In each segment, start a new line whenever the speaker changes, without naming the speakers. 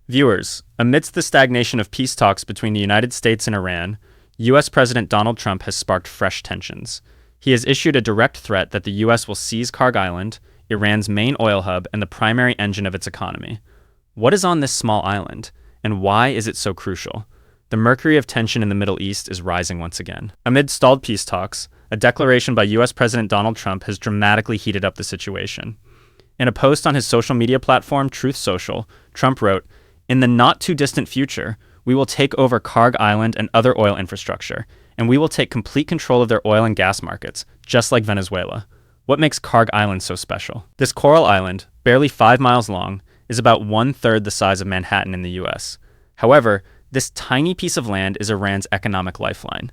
Viewers, amidst the stagnation of peace talks between the United States and Iran, U.S. President Donald Trump has sparked fresh tensions. He has issued a direct threat that the U.S. will seize Kharg Island, Iran's main oil hub and the primary engine of its economy. What is on this small island, and why is it so crucial? The mercury of tension in the Middle East is rising once again. Amid stalled peace talks, a declaration by U.S. President Donald Trump has dramatically heated up the situation. In a post on his social media platform, Truth Social, Trump wrote, "In the not-too-distant future, we will take over Kharg Island and other oil infrastructure, and we will take complete control of their oil and gas markets, just like Venezuela. What makes Kharg Island so special?" This coral island, barely 5 miles long, is about 1/3 the size of Manhattan in the U.S. However, this tiny piece of land is Iran's economic lifeline.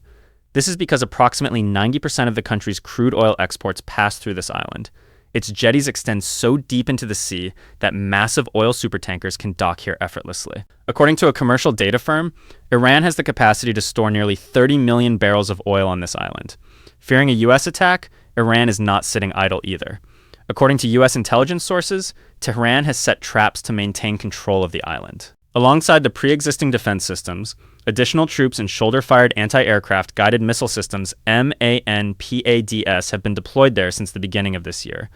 This is because approximately 90% of the country's crude oil exports pass through this island. Its jetties extend so deep into the sea that massive oil supertankers can dock here effortlessly. According to a commercial data firm, Iran has the capacity to store nearly 30 million barrels of oil on this island. Fearing a U.S. attack, Iran is not sitting idle either. According to U.S. intelligence sources, Tehran has set traps to maintain control of the island. Alongside the pre-existing defense systems, additional troops and shoulder-fired anti-aircraft guided missile systems MANPADS have been deployed there since the beginning of this year.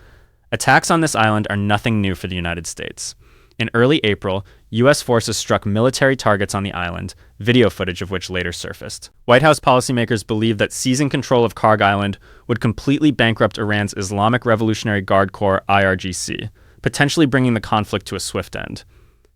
Attacks on this island are nothing new for the United States. In early April, U.S. forces struck military targets on the island, video footage of which later surfaced. White House policymakers believe that seizing control of Kharg Island would completely bankrupt Iran's Islamic Revolutionary Guard Corps IRGC, potentially bringing the conflict to a swift end.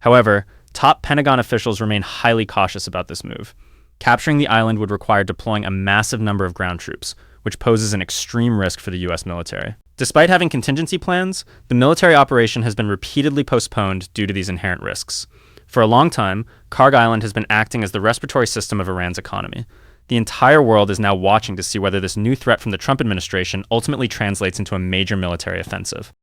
However, top Pentagon officials remain highly cautious about this move. Capturing the island would require deploying a massive number of ground troops, which poses an extreme risk for the U.S. military. Despite having contingency plans, the military operation has been repeatedly postponed due to these inherent risks. For a long time, Kharg Island has been acting as the respiratory system of Iran's economy. The entire world is now watching to see whether this new threat from the Trump administration ultimately translates into a major military offensive.